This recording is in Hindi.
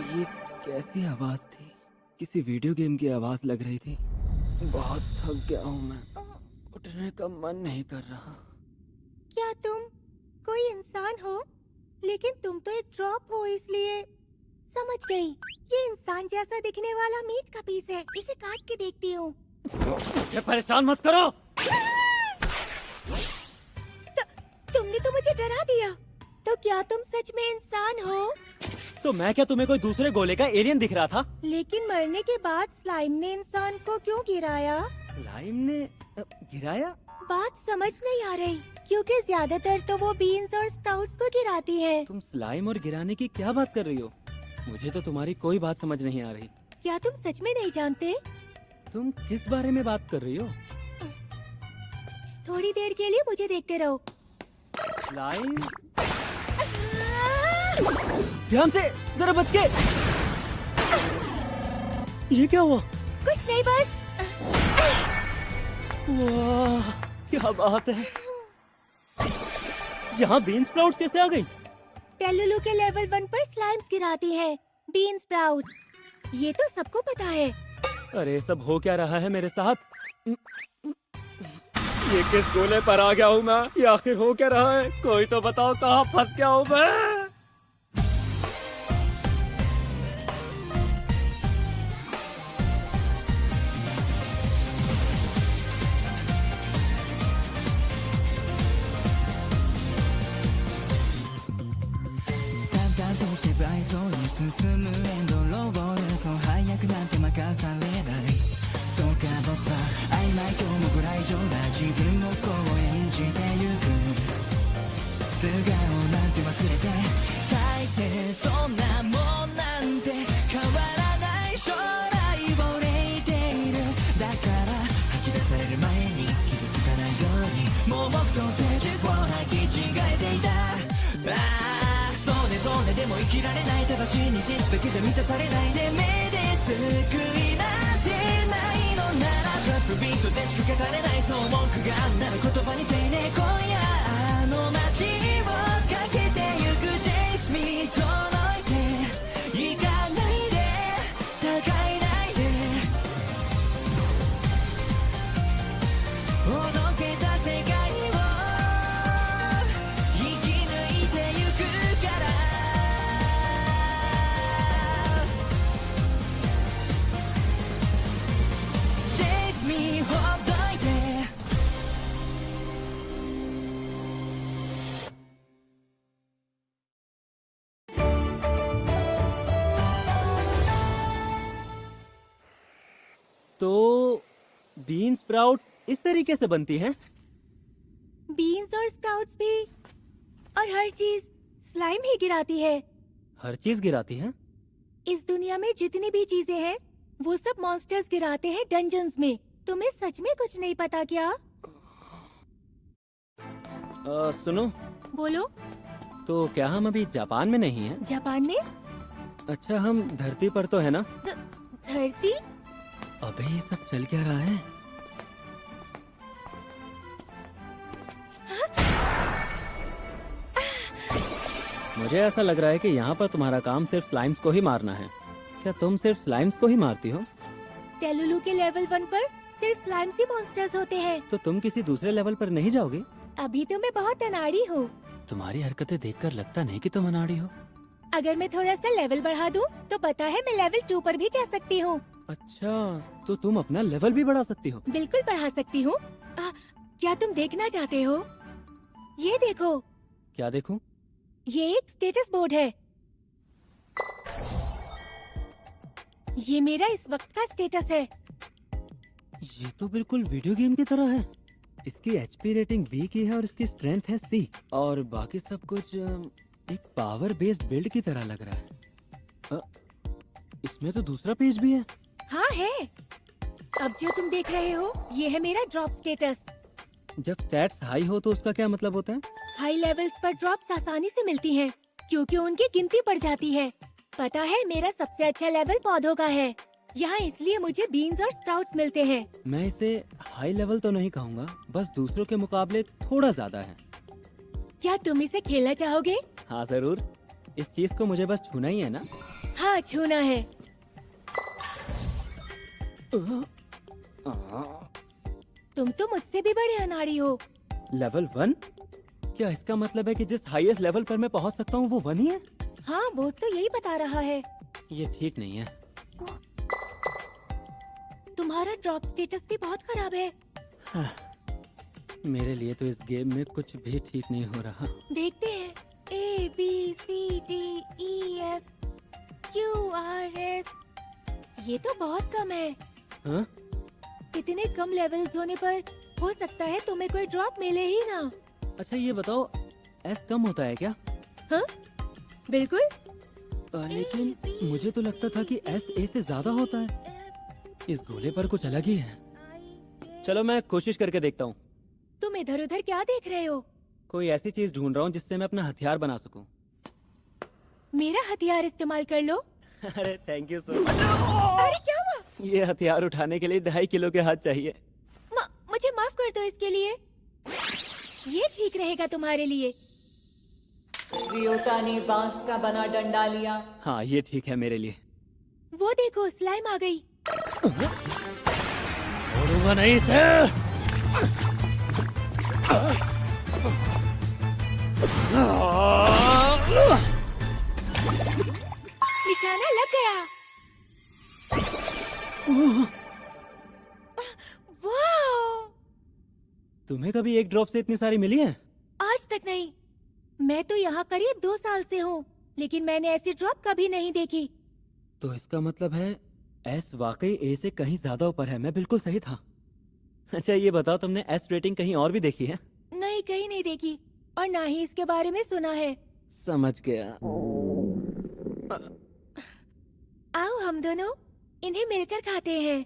ये कैसी आवाज थी? किसी वीडियो गेम की आवाज लग रही थी। बहुत थक गया हूँ मैं, उठने का मन नहीं कर रहा। क्या तुम कोई इंसान हो? लेकिन तुम तो एक ड्रॉप हो, इसलिए समझ गई। ये इंसान जैसा दिखने वाला मीट का पीस है, इसे काट के देखती हूँ। ये परेशान मत करो। तुमने तो मुझे डरा दिया। तो क्या तुम सच में इंसान हो? तो मैं क्या तुम्हें कोई दूसरे गोले का एलियन दिख रहा था? लेकिन मरने के बाद स्लाइम ने इंसान को क्यों गिराया? स्लाइम ने गिराया? बात समझ नहीं आ रही, क्योंकि ज्यादातर तो वो बीन्स और स्प्राउट्स को गिराती है। तुम स्लाइम और गिराने की क्या बात कर रही हो? मुझे तो तुम्हारी कोई बात समझ नहीं आ रही। क्या तुम सच में नहीं जानते? तुम किस बारे में बात कर रही हो? थोड़ी देर के लिए मुझे देखते रहो। स्लाइम, ध्यान से, जरा बच के। ये क्या हुआ? कुछ नहीं, बस। वाह, क्या बात है। यहाँ बीन स्प्राउट्स कैसे आ गई? टेलुलु के लेवल 1 पर स्लाइम्स गिराती है बीन स्प्राउट्स। ये तो सबको पता है। अरे सब हो क्या रहा है मेरे साथ? ये किस गोले पर आ गया हूँ मैं? ये आखिर हो क्या रहा है? कोई तो बताओ, कहाँ फंस गया हूँ मैं? तो बीन स्प्राउट्स इस तरीके से बनती हैं? बीन्स और स्प्राउट्स भी, और हर चीज स्लाइम ही गिराती है। हर चीज गिराती हैं? इस दुनिया में जितनी भी चीजें हैं, वो सब मॉन्स्टर्स गिराते हैं डंजन्स में। तुम्हें सच में कुछ नहीं पता क्या? सुनो, बोलो। तो क्या हम अभी जापान में नहीं हैं? जापान में? अच्छा, हम धरती पर तो है ना? धरती? अबे ये सब चल क्या रहा है? मुझे ऐसा लग रहा है कि यहाँ पर तुम्हारा काम सिर्फ स्लाइम्स को ही मारना है। क्या तुम सिर्फ स्लाइम्स को ही मारती हो? टेलुलु के लेवल 1 पर सिर्फ स्लाइम्स ही मॉन्स्टर्स होते हैं। तो तुम किसी दूसरे लेवल पर नहीं जाओगी? अभी तो मैं बहुत अनाड़ी हूँ। तुम्हारी हरकतें देखकर लगता नहीं कि तुम अनाड़ी हो। अगर मैं थोड़ा सा लेवल बढ़ा दूँ, तो पता है मैं लेवल 2 पर भी जा सकती हूँ। अच्छा, तो तुम अपना लेवल भी बढ़ा सकती हो? बिल्कुल बढ़ा सकती हूँ। क्या तुम देखना चाहते हो? ये देखो। क्या देखूं? ये एक स्टेटस बोर्ड है। ये मेरा इस वक्त का स्टेटस है। ये तो बिल्कुल वीडियो गेम की तरह है। इसकी एचपी रेटिंग बी की है और इसकी स्ट्रेंथ है सी, और बाकी सब कुछ एक पावर बेस्ड बिल्ड की तरह लग रहा है। इसमें तो दूसरा पेज भी है। हाँ है। अब जो तुम देख रहे हो, ये है मेरा ड्रॉप स्टेटस। जब स्टैट्स हाई हो तो उसका क्या मतलब होता है? हाई लेवल्स पर ड्रॉप्स आसानी से मिलती हैं, क्योंकि उनकी गिनती बढ़ जाती है। पता है, मेरा सबसे अच्छा लेवल पौधों का है। यहाँ इसलिए मुझे बीन्स और स्प्राउट्स मिलते हैं। मैं इसे हाई लेवल तो नहीं कहूँगा, बस दूसरों के मुकाबले थोड़ा ज्यादा है। क्या तुम इसे खेलना चाहोगे? हाँ जरूर, इस चीज को मुझे बस छूना ही है ना। हाँ, छूना है। तुम तो मुझसे भी बड़े अनाड़ी हो। लेवल 1? क्या इसका मतलब है कि जिस हाईएस्ट लेवल पर मैं पहुंच सकता हूं वो 1 ही है? हाँ, बोर्ड तो यही बता रहा है। ये ठीक नहीं है। तुम्हारा ड्रॉप स्टेटस भी बहुत खराब है। मेरे लिए तो इस गेम में कुछ भी ठीक नहीं हो रहा। देखते हैं। ABCDEF QRS। ये तो बहुत कम है। हाँ? इतने कम लेवल्स होने पर हो सकता है तुम्हें कोई ड्रॉप मिले ही ना। अच्छा ये बताओ, एस कम होता है क्या? हाँ, बिल्कुल। लेकिन मुझे तो लगता था कि एस ए से ज्यादा होता है। इस गोले पर कुछ अलग ही है। चलो मैं कोशिश करके देखता हूँ। तुम इधर उधर क्या देख रहे हो? कोई ऐसी चीज ढूंढ रहा हूँ जिससे मैं अपना हथियार बना सकूं। मेरा हथियार इस्तेमाल कर लो। अरे थैंक यू सो मच। अरे क्या हुआ? ये हथियार उठाने के लिए 2.5 किलो के हाथ चाहिए। मुझे माफ कर दो इसके लिए। ये ठीक रहेगा तुम्हारे लिए। रियोटा ने बांस का बना डंडा लिया। हाँ ये ठीक है मेरे लिए। वो देखो, स्लाइम आ गई। छोड़ूंगा नहीं इसे। निशाना लग गया। वाह! तुम्हें कभी एक ड्रॉप से इतनी सारी मिली है? आज तक नहीं। मैं तो यहाँ करीब 2 साल से हूँ, लेकिन मैंने ऐसी ड्रॉप कभी नहीं देखी। तो इसका मतलब है एस वाकई ए से कहीं ज्यादा ऊपर है। मैं बिल्कुल सही था। अच्छा ये बताओ, तुमने एस रेटिंग कहीं और भी देखी है? नहीं, कहीं नहीं देखी और ना ही इसके बारे में सुना है। समझ गया। आओ हम दोनों इन्हें मिलकर खाते हैं।